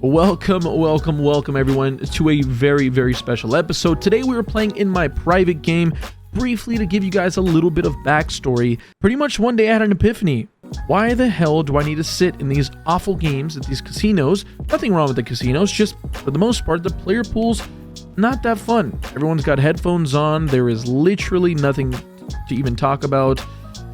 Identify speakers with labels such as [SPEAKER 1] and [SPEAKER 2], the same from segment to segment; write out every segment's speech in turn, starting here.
[SPEAKER 1] Welcome everyone to a very special episode. Today we were playing in my private game. Briefly, to give you guys a little bit of backstory, pretty much one day I had an epiphany. Why the hell do I need to sit in these awful games at these casinos? Nothing wrong with the casinos, just for the most part the player pool's not that fun. Everyone's got headphones on, there is literally nothing to even talk about,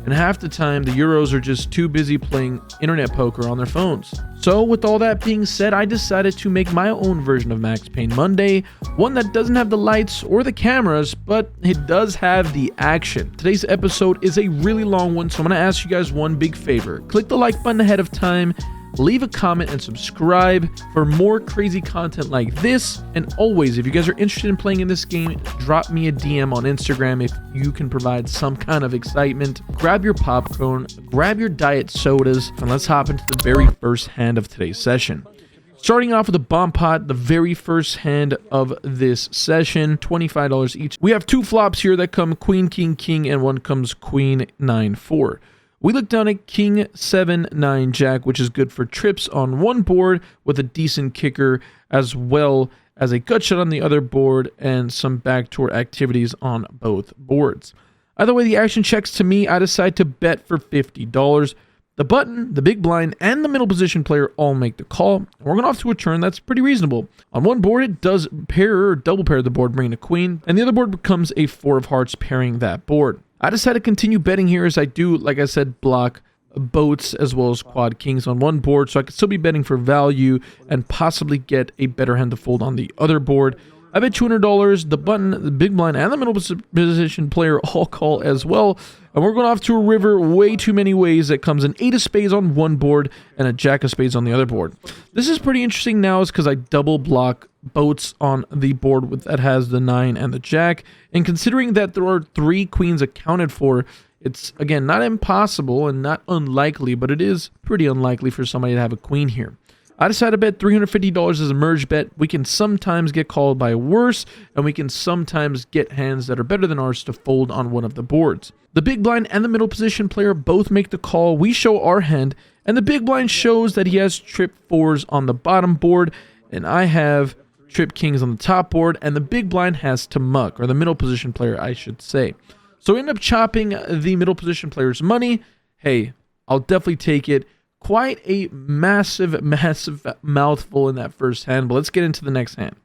[SPEAKER 1] and half the time the Euros are just too busy playing internet poker on their phones. So with all that being said, I decided to make my own version of Max Payne Monday, one that doesn't have the lights or the cameras, but it does have the action. Today's episode is a really long one, so I'm going to ask you guys one big favor. Click the like button ahead of time, leave a comment, and subscribe for more crazy content like this. And always, if you guys are interested in playing in this game, drop me a DM on Instagram if you can provide some kind of excitement. Grab your popcorn, grab your diet sodas, and let's hop into the very first hand of today's session. Starting off with a bomb pot, the very first hand of this session, $25 each. We have two flops here that come queen, king, king, and one comes queen, 9, 4. We look down at king, 7, 9, jack, which is good for trips on one board with a decent kicker, as well as a gut shot on the other board and some backdoor activities on both boards. Either way, the action checks to me. I decide to bet for $50. The button, the big blind, and the middle position player all make the call. We're going off to a turn that's pretty reasonable. On one board, it does pair or double pair the board, bringing a queen, and the other board becomes a 4 of hearts, pairing that board. I decided to continue betting here as I do, like I said, block boats as well as quad kings on one board, so I could still be betting for value and possibly get a better hand to fold on the other board. I bet $200, the button, the big blind, and the middle position player all call as well. And we're going off to a river way too many ways that comes an 8 of spades on one board and a jack of spades on the other board. This is pretty interesting now is because I double block boats on the board that has the 9 and the jack. And considering that there are 3 queens accounted for, it's, again, not impossible and not unlikely, but it is pretty unlikely for somebody to have a queen here. I decided to bet $350 as a merge bet. We can sometimes get called by worse, and we can sometimes get hands that are better than ours to fold on one of the boards. The big blind and the middle position player both make the call. We show our hand, and the big blind shows that he has trip 4s on the bottom board, and I have trip kings on the top board, and the big blind has to muck, or the middle position player, I should say. So we end up chopping the middle position player's money. Hey, I'll definitely take it. Quite a massive mouthful in that first hand, but let's get into the next hand.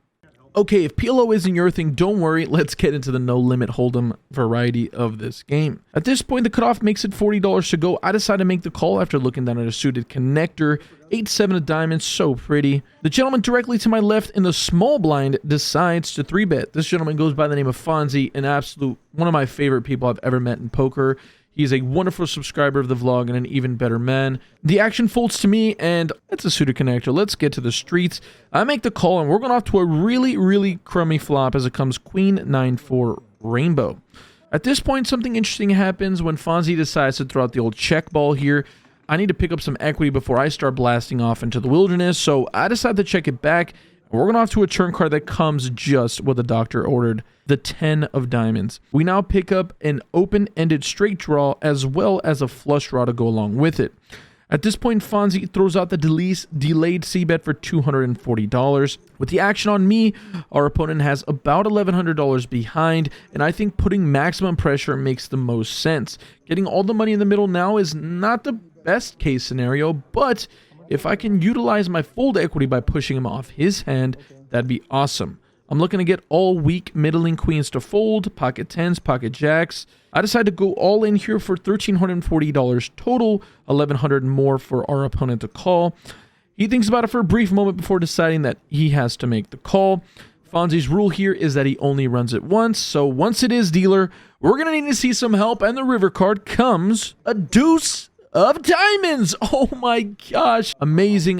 [SPEAKER 1] Okay, if PLO isn't your thing, don't worry. Let's get into the no-limit holdem variety of this game. At this point, the cutoff makes it $40 to go. I decide to make the call after looking down at a suited connector. 8-7 of diamonds, so pretty. The gentleman directly to my left in the small blind decides to 3-bet. This gentleman goes by the name of Fonzie, an absolute one of my favorite people I've ever met in poker. He's a wonderful subscriber of the vlog and an even better man. The action folds to me, and it's a suited connector. Let's get to the streets. I make the call, and we're going off to a really crummy flop as it comes queen, 9, 4, rainbow. At this point, something interesting happens when Fonzie decides to throw out the old check ball here. I need to pick up some equity before I start blasting off into the wilderness, so I decide to check it back. We're going off to a turn card that comes just what the doctor ordered, the 10 of diamonds. We now pick up an open-ended straight draw as well as a flush draw to go along with it. At this point, Fonzie throws out the delayed c-bet for $240. With the action on me, our opponent has about $1,100 behind, and I think putting maximum pressure makes the most sense. Getting all the money in the middle now is not the best case scenario, but if I can utilize my fold equity by pushing him off his hand, that'd be awesome. I'm looking to get all weak middling queens to fold, pocket 10s, pocket jacks. I decide to go all in here for $1,340 total, $1,100 more for our opponent to call. He thinks about it for a brief moment before deciding that he has to make the call. Fonzie's rule here is that he only runs it once, so once it is dealer, we're going to need to see some help, and the river card comes a deuce of diamonds. Oh my gosh. Amazing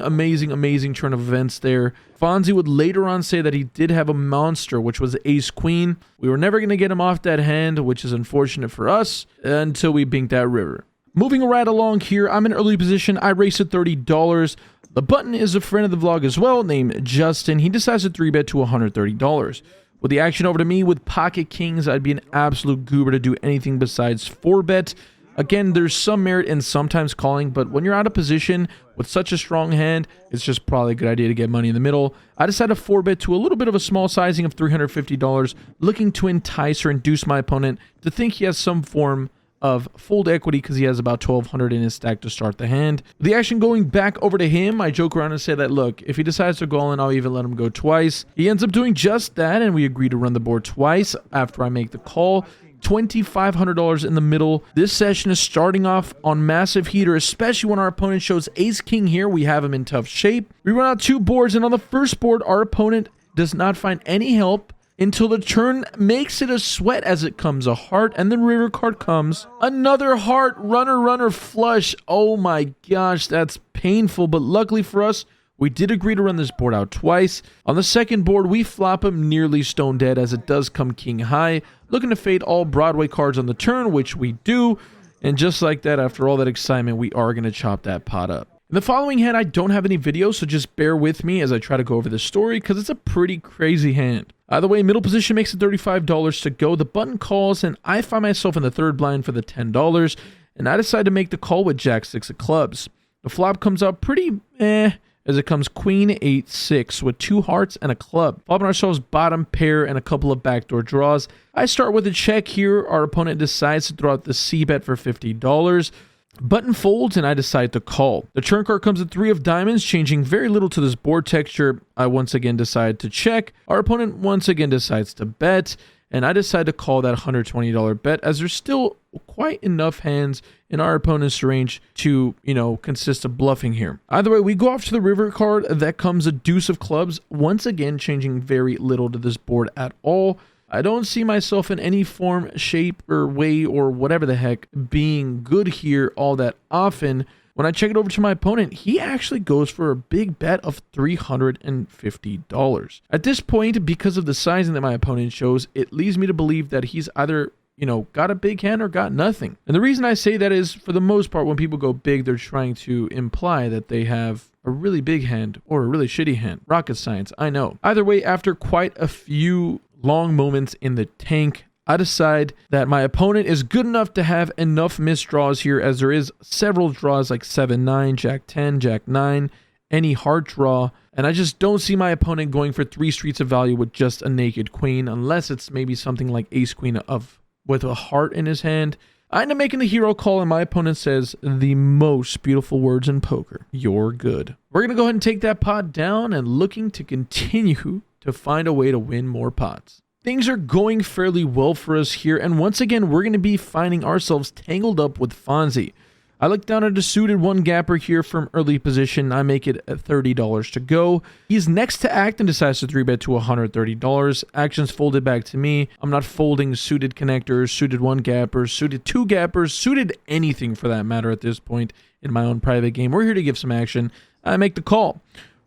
[SPEAKER 1] turn of events there. Fonzie would later on say that he did have a monster, which was ace queen. We were never going to get him off that hand, which is unfortunate for us, until we binked that river. Moving right along here, I'm in early position. I race at $30. The button is a friend of the vlog as well, named Justin. He decides to 3-bet to $130. With the action over to me with pocket kings, I'd be an absolute goober to do anything besides 4-bet. Again, there's some merit in sometimes calling, but when you're out of position with such a strong hand, it's just probably a good idea to get money in the middle. I decided to 4-bet to a little bit of a small sizing of $350, looking to entice or induce my opponent to think he has some form of fold equity because he has about 1,200 in his stack to start the hand. The action going back over to him, I joke around and say that, look, if he decides to go all in, I'll even let him go twice. He ends up doing just that, and we agree to run the board twice after I make the call. $2,500 in the middle. This session is starting off on massive heater, especially when our opponent shows ace-king here. We have him in tough shape. We run out 2 boards, and on the first board, our opponent does not find any help until the turn makes it a sweat as it comes a heart, and the river card comes. Another heart, runner, flush. Oh my gosh, that's painful, but luckily for us, we did agree to run this board out twice. On the second board, we flop him nearly stone dead as it does come king high, looking to fade all Broadway cards on the turn, which we do. And just like that, after all that excitement, we are going to chop that pot up. In the following hand, I don't have any videos, so just bear with me as I try to go over the story because it's a pretty crazy hand. Either way, middle position makes it $35 to go. The button calls, and I find myself in the third blind for the $10, and I decide to make the call with Jack-6 of clubs. The flop comes out pretty as it comes queen 8-6 with 2 hearts and a club. Flopping ourselves bottom pair and a couple of backdoor draws. I start with a check here. Our opponent decides to throw out the C-bet for $50. Button folds and I decide to call. The turn card comes at 3 of diamonds, changing very little to this board texture. I once again decide to check. Our opponent once again decides to bet, and I decide to call that $120 bet as there's still quite enough hands in our opponent's range to, consist of bluffing here. Either way, we go off to the river card. That comes a deuce of clubs, once again changing very little to this board at all. I don't see myself in any form, shape, or way, or whatever the heck, being good here all that often. When I check it over to my opponent, he actually goes for a big bet of $350. At this point, because of the sizing that my opponent shows, it leads me to believe that he's either, got a big hand or got nothing. And the reason I say that is, for the most part, when people go big, they're trying to imply that they have a really big hand or a really shitty hand. Rocket science, I know. Either way, after quite a few long moments in the tank, I decide that my opponent is good enough to have enough missed draws here, as there is several draws like 7-9, Jack-10, Jack-9, any hard draw, and I just don't see my opponent going for 3 streets of value with just a naked queen, unless it's maybe something like ace-queen with a heart in his hand. I end up making the hero call, and my opponent says the most beautiful words in poker: "You're good." We're going to go ahead and take that pot down and looking to continue to find a way to win more pots. Things are going fairly well for us here, and once again, we're going to be finding ourselves tangled up with Fonzie. I look down at a suited 1-gapper here from early position. I make it at $30 to go. He's next to act and decides to 3-bet to $130. Actions folded back to me. I'm not folding suited connectors, suited 1-gappers, suited 2-gappers, suited anything for that matter at this point in my own private game. We're here to give some action. I make the call.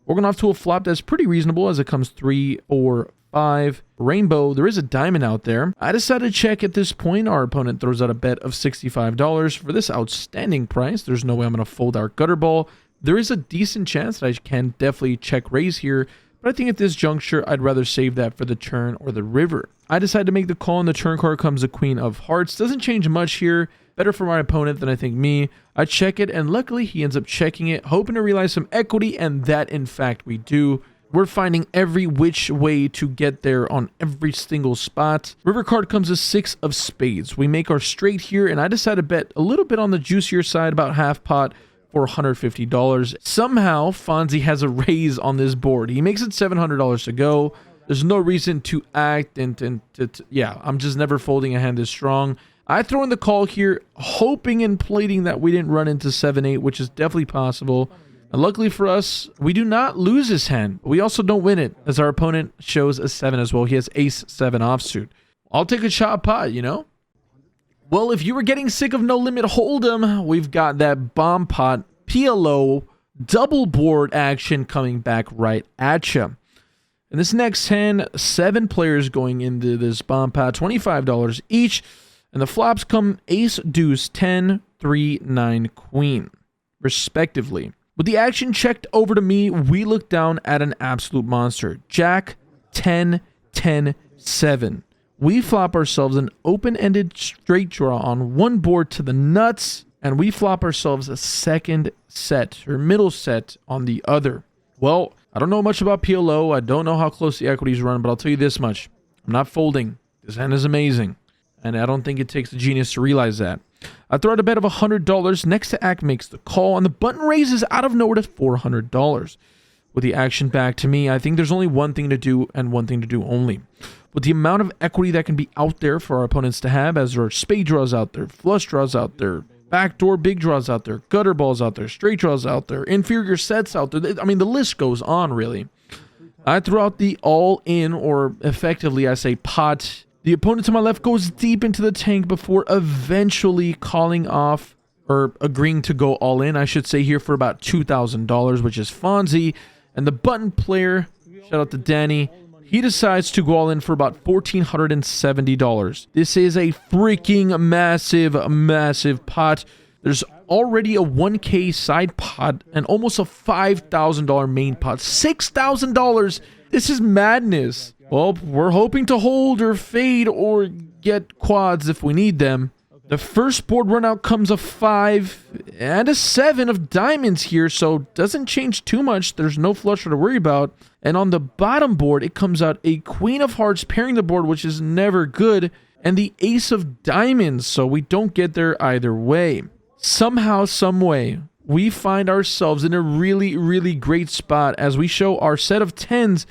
[SPEAKER 1] We're going off to a flop that's pretty reasonable as it comes 3 or 5 rainbow. There is a diamond out there. I decide to check at this point. Our opponent throws out a bet of $65 for this outstanding price. There's no way I'm going to fold our gutter ball. There is a decent chance that I can definitely check raise here, but I think at this juncture I'd rather save that for the turn or the river. I decide to make the call, and the turn card comes the queen of hearts. Doesn't change much here. Better for my opponent than I think me. I check it, and luckily he ends up checking it, hoping to realize some equity, and that in fact we do. We're finding every which way to get there on every single spot. River card comes a 6 of spades. We make our straight here, and I decide to bet a little bit on the juicier side, about half pot, for $150. Somehow, Fonzie has a raise on this board. He makes it $700 to go. There's no reason to act, yeah, I'm just never folding a hand this strong. I throw in the call here, hoping and pleading that we didn't run into 7-8, which is definitely possible. And luckily for us, we do not lose this hand, but we also don't win it, as our opponent shows a 7 as well. He has ace-7 offsuit. I'll take a shot pot, Well, if you were getting sick of no limit holdem, we've got that bomb pot PLO double board action coming back right at you. In this next hand, 7 players going into this bomb pot, $25 each, and the flops come ace, deuce, 10, 3, 9, queen, respectively. With the action checked over to me, we look down at an absolute monster. Jack, 10, 10, 7. We flop ourselves an open-ended straight draw on one board to the nuts, and we flop ourselves a second set or middle set on the other. Well, I don't know much about PLO. I don't know how close the equities run, but I'll tell you this much. I'm not folding. This hand is amazing, and I don't think it takes a genius to realize that. I throw out a bet of $100. Next to act makes the call, and the button raises out of nowhere to $400. With the action back to me, I think there's only one thing to do and one thing to do only. With the amount of equity that can be out there for our opponents to have, as there are spade draws out there, flush draws out there, backdoor big draws out there, gutter balls out there, straight draws out there, inferior sets out there. I mean, the list goes on, really. I throw out the all-in, or effectively I say pot. The opponent to my left goes deep into the tank before eventually calling off, or agreeing to go all in, I should say, here for about $2,000, which is Fonzie. And the button player, shout out to Danny, he decides to go all in for about $1,470. This is a freaking massive pot. There's already a 1K side pot and almost a $5,000 main pot. $6,000. This is madness. Well, we're hoping to hold or fade or get quads if we need them. The first board run out comes a 5 and a 7 of diamonds here, so doesn't change too much. There's no flush to worry about. And on the bottom board, it comes out a queen of hearts pairing the board, which is never good, and the ace of diamonds, so we don't get there either way. Somehow, some way, we find ourselves in a really great spot as we show our set of 10s,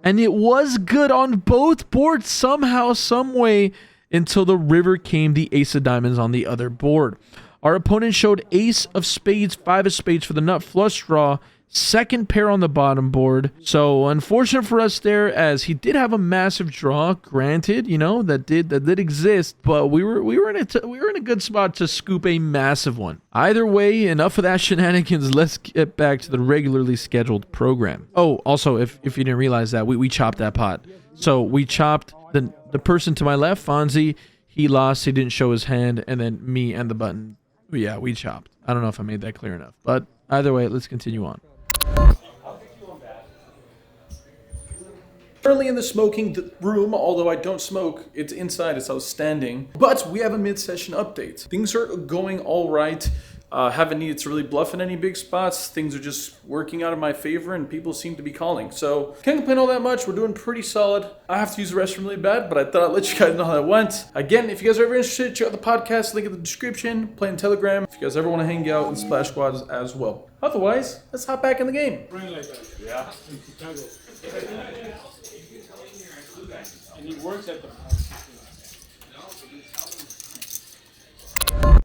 [SPEAKER 1] and it was good on both boards somehow, some way, until the river came the ace of diamonds on the other board. Our opponent showed ace of spades, 5 of spades for the nut flush draw, second pair on the bottom board. So unfortunate for us there, as he did have a massive draw, granted, you know, that did exist, but we were in a good spot to scoop a massive one. Either way, enough of that shenanigans. Let's get back to the regularly scheduled program. Oh, also, if you didn't realize that, we chopped that pot. So we chopped the person to my left, Fonzie. He lost. He didn't show his hand, and then me and the button. Yeah, we chopped. I don't know if I made that clear enough, but either way, let's continue on.
[SPEAKER 2] Currently in the smoking room, although I don't smoke, it's inside, it's outstanding. But we have a mid-session update. Things are going all right. Haven't needed to really bluff in any big spots. Things are just working out in my favor, and people seem to be calling. So can't complain all that much. We're doing pretty solid. I have to use the restroom really bad, but I thought I'd let you guys know how that went. Again, if you guys are ever interested, check out the podcast, link in the description, play in Telegram. If you guys ever want to hang out in Splash Squads as well. Otherwise, let's hop back in the game.
[SPEAKER 3] Yeah. And he works at the...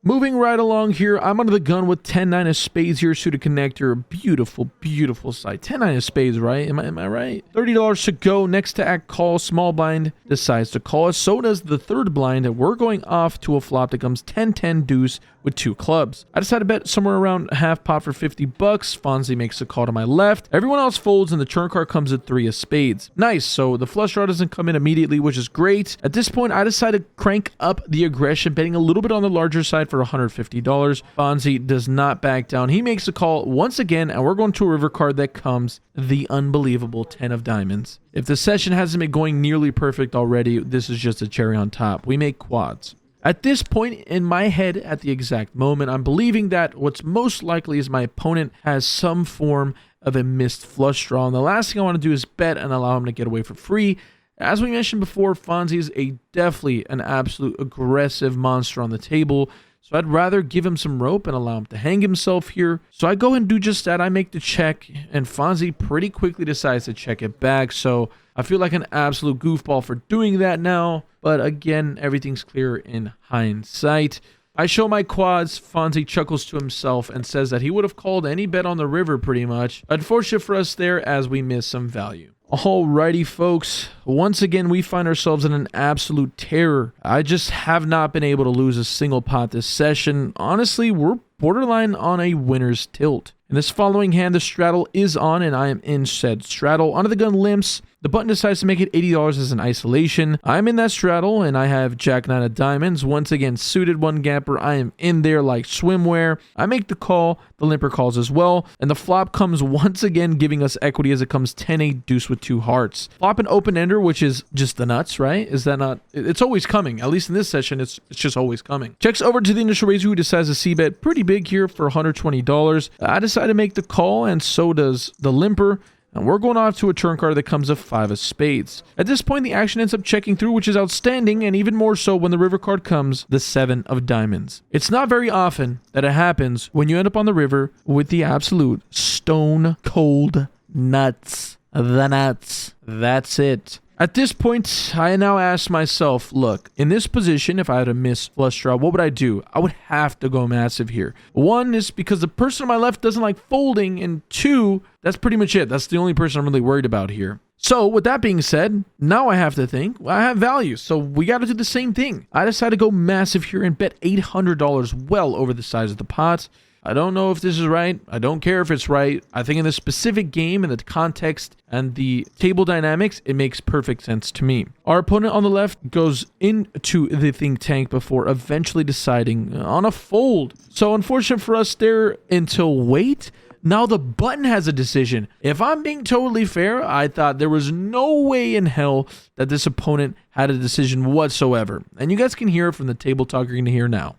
[SPEAKER 1] Moving right along here, I'm under the gun with 10-9 of spades here, suited connector. Beautiful sight. 10-9 of spades, right? Am I right? $30 to go. Next to act call, small blind decides to call us. So does the third blind, and we're going off to a flop that comes 10-10 deuce with 2 clubs. I decided to bet somewhere around half pot for $50. Fonzie makes a call to my left. Everyone else folds, and the turn card comes at 3 of spades. Nice. So the flush draw doesn't come in immediately, which is great. At this point, I decided to crank up the aggression, betting a little bit on the larger side for $150. Fonzie does not back down. He makes a call once again, and we're going to a river card that comes the unbelievable 10 of diamonds. If the session hasn't been going nearly perfect already, this is just a cherry on top. We make quads. At this point in my head, at the exact moment, I'm believing that what's most likely is my opponent has some form of a missed flush draw. And the last thing I want to do is bet and allow him to get away for free. As we mentioned before, Fonzie is definitely an absolute aggressive monster on the table. So I'd rather give him some rope and allow him to hang himself here. So I go and do just that. I make the check, and Fonzie pretty quickly decides to check it back. So I feel like an absolute goofball for doing that now. But again, everything's clear in hindsight. I show my quads. Fonzie chuckles to himself and says that he would have called any bet on the river pretty much. Unfortunate for us there, as we miss some value. Alrighty, folks. Once again, we find ourselves in an absolute terror. I just have not been able to lose a single pot this session. Honestly, we're borderline on a winner's tilt. In this following hand, the straddle is on, and I am in said straddle. Under the gun limps. The button decides to make it $80 as an isolation. I'm in that straddle, and I have Jack 9 of diamonds. Once again, suited one gapper. I am in there like swimwear. I make the call. The limper calls as well. And the flop comes once again, giving us equity as it comes 10-8 deuce with 2 hearts. Flop an open ender, which is just the nuts, right? Is that not? It's always coming. At least in this session, it's just always coming. Checks over to the initial raiser, who decides to c-bet pretty big here for $120. I decide to make the call, and so does the limper. And we're going off to a turn card that comes a 5 of spades. At this point, the action ends up checking through, which is outstanding, and even more so when the river card comes, the 7 of diamonds. It's not very often that it happens when you end up on the river with the absolute stone cold nuts. The nuts. That's it. At this point, I now ask myself, look, in this position, if I had a miss flush draw, what would I do? I would have to go massive here. One is because the person on my left doesn't like folding, and 2, that's pretty much it. That's the only person I'm really worried about here. So with that being said, now I have to think, well, I have value, so we got to do the same thing. I decide to go massive here and bet $800 well over the size of the pot. I don't know if this is right. I don't care if it's right. I think in this specific game, in the context and the table dynamics, it makes perfect sense to me. Our opponent on the left goes into the think tank before eventually deciding on a fold. So unfortunate for us there until wait. Now the button has a decision. If I'm being totally fair, I thought there was no way in hell that this opponent had a decision whatsoever. And you guys can hear it from the table talk you're going to hear now.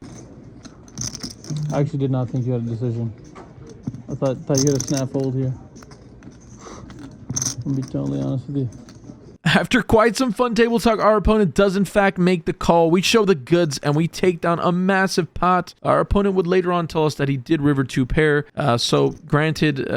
[SPEAKER 4] I actually did not think you had a decision. I thought you had a snap fold here. I'll be totally honest with you.
[SPEAKER 1] After quite some fun table talk, our opponent does in fact make the call. We show the goods and we take down a massive pot. Our opponent would later on tell us that he did river 2 pair. So granted,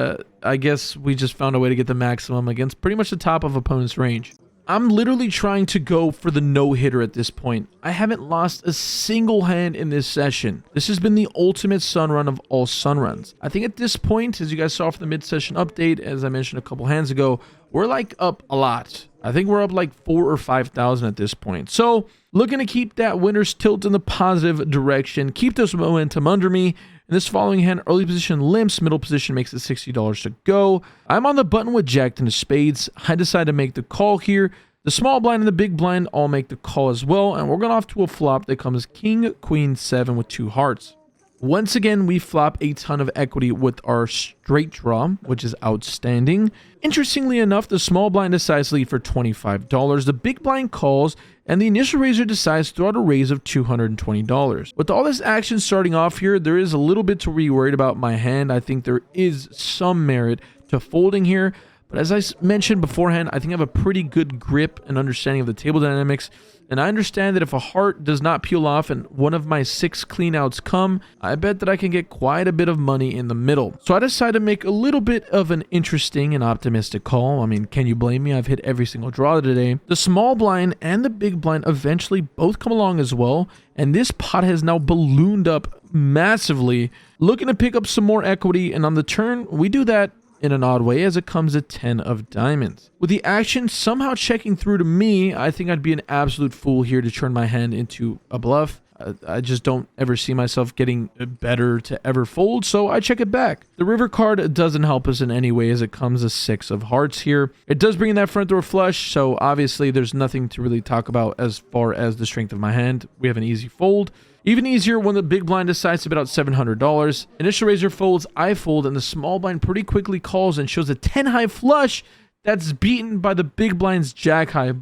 [SPEAKER 1] I guess we just found a way to get the maximum against pretty much the top of opponent's range. I'm literally trying to go for the no-hitter at this point. I haven't lost a single hand in this session. This has been the ultimate sun run of all sun runs. I think at this point, as you guys saw from the mid-session update, as I mentioned a couple hands ago, we're like up a lot. I think we're up like 4,000 or 5,000 at this point. So looking to keep that winner's tilt in the positive direction, keep this momentum under me. In this following hand, early position limps, middle position makes it $60 to go. I'm on the button with Jack 10 of spades. I decide to make the call here. The small blind and the big blind all make the call as well, and we're going off to a flop that comes king, queen, 7 with 2 hearts. Once again, we flop a ton of equity with our straight draw, which is outstanding. Interestingly enough, the small blind decides to lead for $25. The big blind calls, and the initial raiser decides to throw out a raise of $220. With all this action starting off here, there is a little bit to be worried about my hand. I think there is some merit to folding here. But as I mentioned beforehand, I think I have a pretty good grip and understanding of the table dynamics. And I understand that if a heart does not peel off and one of my 6 cleanouts come, I bet that I can get quite a bit of money in the middle. So I decided to make a little bit of an interesting and optimistic call. I mean, can you blame me? I've hit every single draw today. The small blind and the big blind eventually both come along as well. And this pot has now ballooned up massively, looking to pick up some more equity. And on the turn, we do that in an odd way as it comes at 10 of diamonds. With the action somehow checking through to me, I think I'd be an absolute fool here to turn my hand into a bluff. I just don't ever see myself getting better to ever fold, so I check it back. The river card doesn't help us in any way as it comes a 6 of hearts here. It does bring in that front door flush, so obviously there's nothing to really talk about as far as the strength of my hand. We have an easy fold. Even easier when the big blind decides to bet out $700. Initial raiser folds, I fold, and the small blind pretty quickly calls and shows a 10 high flush that's beaten by the big blind's jack high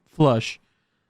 [SPEAKER 1] flush.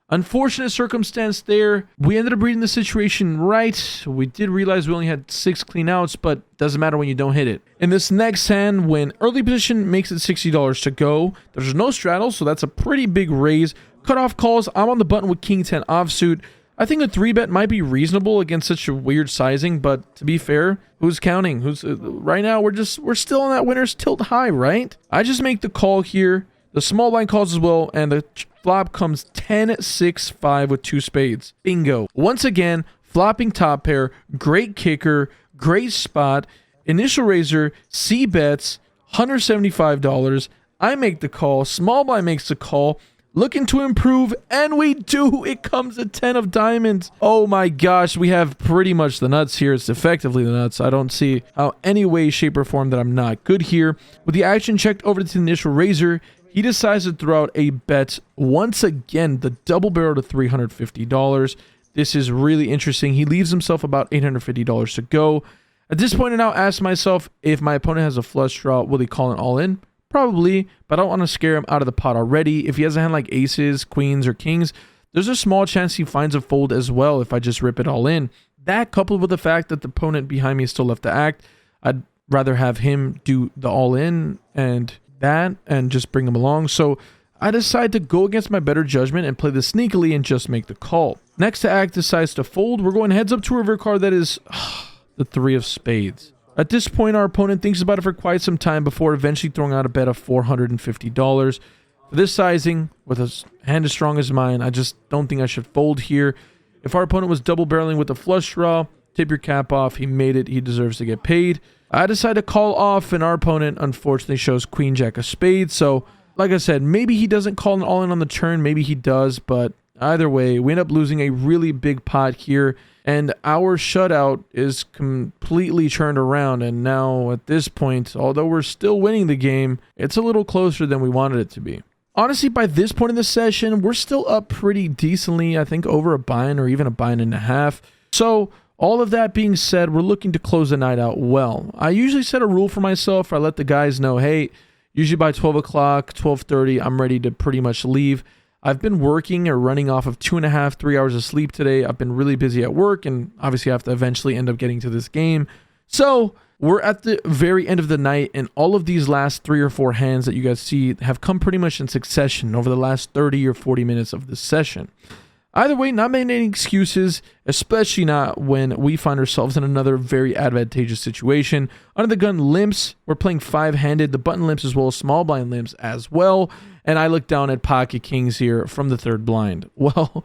[SPEAKER 1] Unfortunate circumstance there. We ended up reading the situation right. We did realize we only had 6 clean outs, but doesn't matter when you don't hit it. In this next hand, when early position makes it $60 to go, there's no straddle, so that's a pretty big raise. Cutoff calls, I'm on the button with king 10 offsuit. I think a 3-bet might be reasonable against such a weird sizing, but to be fair, who's counting? Right now we're still on that winner's tilt high, right? I just make the call here. The small blind calls as well, and the flop comes 10-6-5 with 2 spades. Bingo. Once again, flopping top pair, great kicker, great spot. Initial raiser, C bets, $175. I make the call. Small blind makes the call. Looking to improve, and we do. It comes at 10 of diamonds. Oh my gosh, we have pretty much the nuts here. It's effectively the nuts. I don't see how any way, shape, or form that I'm not good here. With the action checked over to the initial raiser, he decides to throw out a bet once again, the double barrel to $350. This is really interesting. He leaves himself about $850 to go. At this point, I now ask myself, if my opponent has a flush draw, will he call an all-in? Probably, but I don't want to scare him out of the pot already. If he has a hand like aces, queens, or kings, there's a small chance he finds a fold as well if I just rip it all in. That, coupled with the fact that the opponent behind me is still left to act, I'd rather have him do the all-in and that and just bring him along. So I decide to go against my better judgment and play this sneakily and just make the call. Next to act decides to fold. We're going heads up to a river card that is the 3 of spades. At this point, our opponent thinks about it for quite some time before eventually throwing out a bet of $450. For this sizing, with a hand as strong as mine, I just don't think I should fold here. If our opponent was double barreling with a flush draw, tip your cap off. He made it. He deserves to get paid. I decide to call off, and our opponent unfortunately shows queen jack of spades. So, like I said, maybe he doesn't call an all-in on the turn. Maybe he does, but either way, we end up losing a really big pot here. And our shutout is completely turned around. And now at this point, although we're still winning the game, it's a little closer than we wanted it to be. Honestly, by this point in the session, we're still up pretty decently. I think over a bind or even a bind and a half. So all of that being said, we're looking to close the night out well. I usually set a rule for myself. I let the guys know, hey, usually by 12 o'clock, 12:30, I'm ready to pretty much leave. I've been working or running off of 2.5, 3 hours of sleep today. I've been really busy at work, and obviously I have to eventually end up getting to this game. So we're at the very end of the night, and all of these last 3 or 4 hands that you guys see have come pretty much in succession over the last 30 or 40 minutes of this session. Either way, not making any excuses, especially not when we find ourselves in another very advantageous situation. Under the gun limps, we're playing 5-handed, the button limps as well as small blind limps as well. And I look down at pocket kings here from the 3rd blind. Well,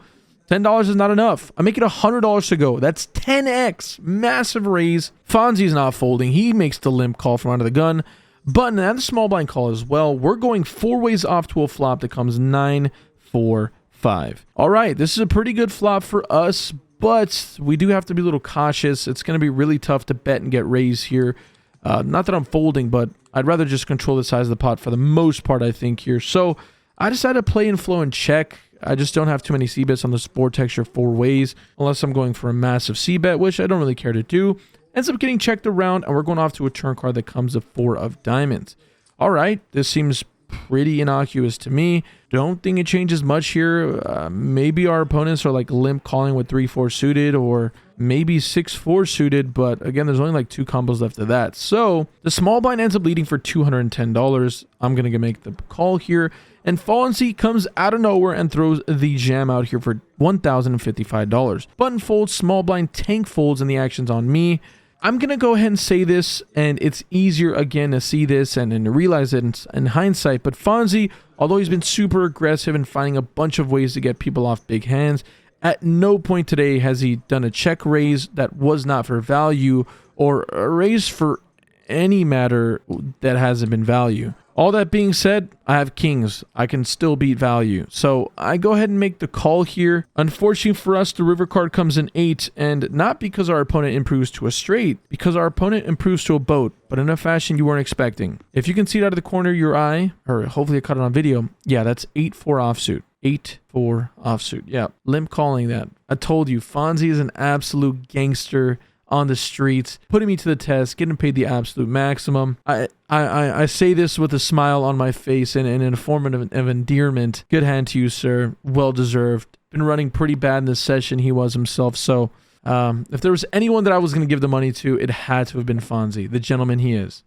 [SPEAKER 1] $10 is not enough. I make it $100 to go. That's 10x. Massive raise. Fonzie's not folding. He makes the limp call from under the gun. Button and the small blind call as well. We're going 4 ways off to a flop that comes 9, 4, 5. All right, this is a pretty good flop for us, but we do have to be a little cautious. It's going to be really tough to bet and get raised here. Not that I'm folding, but I'd rather just control the size of the pot for the most part, I think, here. So I decided to play and flow and check. I just don't have too many c-bets on the sport texture 4 ways, unless I'm going for a massive c-bet, which I don't really care to do. Ends up getting checked around, and we're going off to a turn card that comes a 4 of diamonds. All right, this seems pretty innocuous to me. Don't think it changes much here. Maybe our opponents are like limp calling with 3-4 suited, or maybe 6-4 suited, but again, there's only like 2 combos left of that. So the small blind ends up leading for $210. I'm gonna make the call here, and Fonzie comes out of nowhere and throws the jam out here for $1,055. Button folds, small blind tank folds, and the action's on me. I'm going to go ahead and say this, and it's easier again to see this and to realize it in hindsight, but Fonzie, although he's been super aggressive and finding a bunch of ways to get people off big hands, at no point today has he done a check raise that was not for value, or a raise for any matter that hasn't been value. All that being said, I have kings. I can still beat value. So I go ahead and make the call here. Unfortunately for us, the river card comes in 8, and not because our opponent improves to a straight, because our opponent improves to a boat, but in a fashion you weren't expecting. If you can see it out of the corner of your eye, or hopefully I caught it on video, yeah, that's 8-4 offsuit. 8-4 offsuit. Yeah, limp calling that. I told you, Fonzie is an absolute gangster on the streets, putting me to the test, getting paid the absolute maximum. I say this with a smile on my face and in a form of endearment. Good hand to you, sir. Well deserved. Been running pretty bad in this session. He was himself. So if there was anyone that I was going to give the money to, it had to have been Fonzie, the gentleman he is.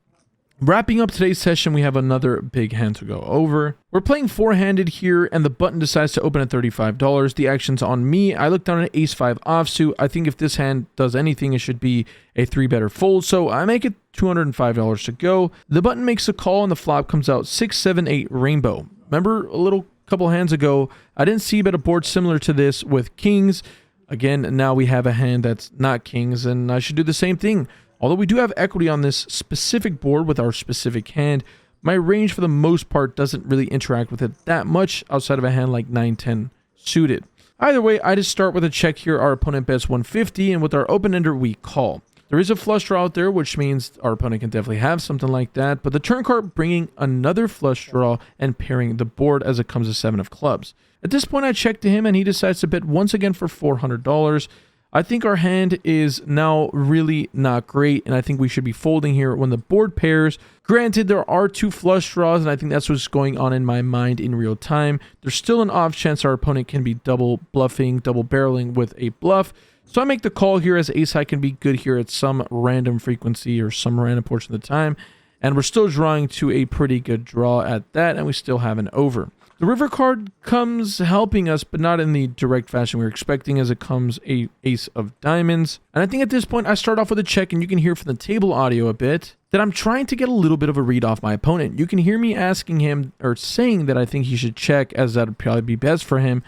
[SPEAKER 1] Wrapping up today's session, we have another big hand to go over. We're playing 4-handed here, and the button decides to open at $35. The action's on me. I look down at ace-5 offsuit. I think if this hand does anything, it should be a 3-better fold, so I make it $205 to go. The button makes a call, and the flop comes out 6-7-8 rainbow. Remember a little couple hands ago, I didn't see bet a board similar to this with kings. Again, now we have a hand that's not kings, and I should do the same thing. Although we do have equity on this specific board with our specific hand, my range for the most part doesn't really interact with it that much outside of a hand like 9-10 suited. Either way, I just start with a check here. Our opponent bets 150, and with our open-ender, we call. There is a flush draw out there, which means our opponent can definitely have something like that, but the turn card bringing another flush draw and pairing the board as it comes to 7 of clubs. At this point, I check to him, and he decides to bet once again for $400. I think our hand is now really not great, and I think we should be folding here when the board pairs. Granted, there are 2 flush draws, and I think that's what's going on in my mind in real time. There's still an off chance our opponent can be double bluffing, double barreling with a bluff. So I make the call here, as ace high can be good here at some random frequency or some random portion of the time. And we're still drawing to a pretty good draw at that, and we still have an over. The river card comes helping us, but not in the direct fashion we were expecting, as it comes a ace of diamonds. And I think at this point I start off with a check, and you can hear from the table audio a bit that I'm trying to get a little bit of a read off my opponent. You can hear me asking him, or saying that I think he should check, as that would probably be best for him.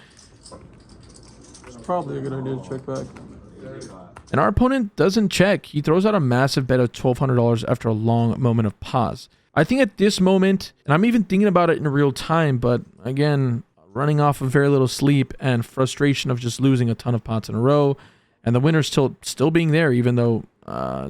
[SPEAKER 4] It's probably a good idea to check back.
[SPEAKER 1] And our opponent doesn't check. He throws out a massive bet of $1,200 after a long moment of pause. I think at this moment, and I'm even thinking about it in real time, but again, running off of very little sleep and frustration of just losing a ton of pots in a row, and the winner still being there, even though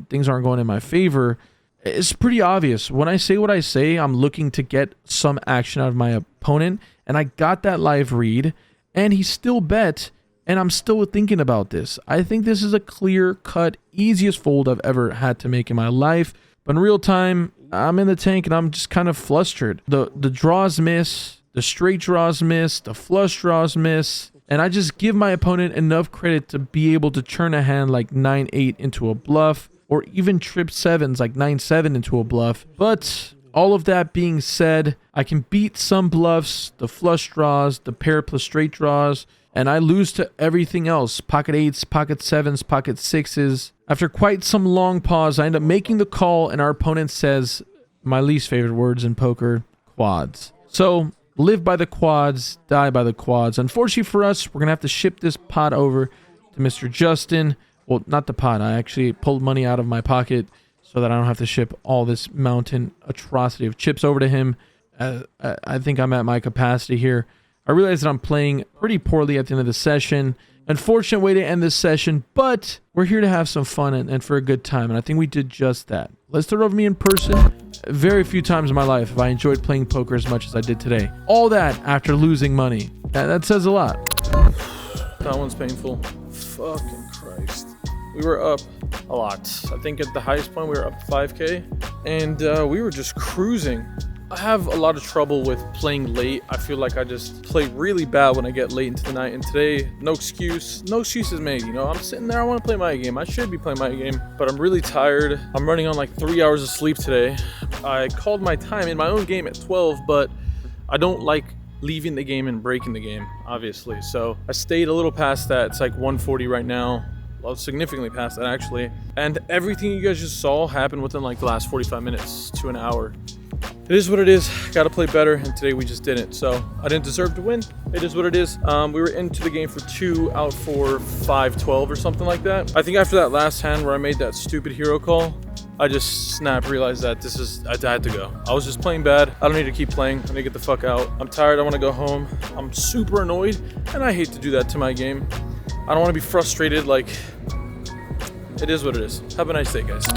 [SPEAKER 1] things aren't going in my favor, it's pretty obvious. When I say what I say, I'm looking to get some action out of my opponent, and I got that live read, and he still bet, and I'm still thinking about this. I think this is a clear-cut, easiest fold I've ever had to make in my life, but in real time, I'm in the tank and I'm just kind of flustered. The draws miss, the straight draws miss, the flush draws miss, and I just give my opponent enough credit to be able to turn a hand like 9-8 into a bluff, or even trip 7s like 9-7 into a bluff. But all of that being said, I can beat some bluffs, the flush draws, the pair plus straight draws, and I lose to everything else. Pocket 8s, pocket 7s, pocket 6s. After quite some long pause, I end up making the call, and our opponent says my least favorite words in poker, quads. So, live by the quads, die by the quads. Unfortunately for us, we're going to have to ship this pot over to Mr. Justin. Well, not the pot. I actually pulled money out of my pocket so that I don't have to ship all this mountain atrocity of chips over to him. I think I'm at my capacity here. I realize that I'm playing pretty poorly at the end of the session. Unfortunate way to end this session, but we're here to have some fun and for a good time, and I think we did just that. Let's start over me in person. Very few times in my life have I enjoyed playing poker as much as I did today. All that after losing money. That says a lot.
[SPEAKER 2] That one's painful. Fucking Christ. We were up a lot. I think at the highest point we were up 5K, and we were just cruising. I have a lot of trouble with playing late. I feel like I just play really bad when I get late into the night, and today, no excuses made. You know, I'm sitting there, I want to play my game. I should be playing my game, but I'm really tired. I'm running on like 3 hours of sleep today. I called my time in my own game at 12, but I don't like leaving the game and breaking the game, obviously. So I stayed a little past that. It's like 1:40 right now. Well, significantly past that actually. And everything you guys just saw happened within like the last 45 minutes to an hour. It is what it is. Got to play better, and today we just didn't. So I didn't deserve to win. It is what it is. We were into the game for 2 out for 5-12 or something like that. I think after that last hand where I made that stupid hero call, I just realized that I had to go. I was just playing bad. I don't need to keep playing. I need to get the fuck out. I'm tired. I want to go home. I'm super annoyed, and I hate to do that to my game. I don't want to be frustrated. Like, it is what it is. Have a nice day, guys.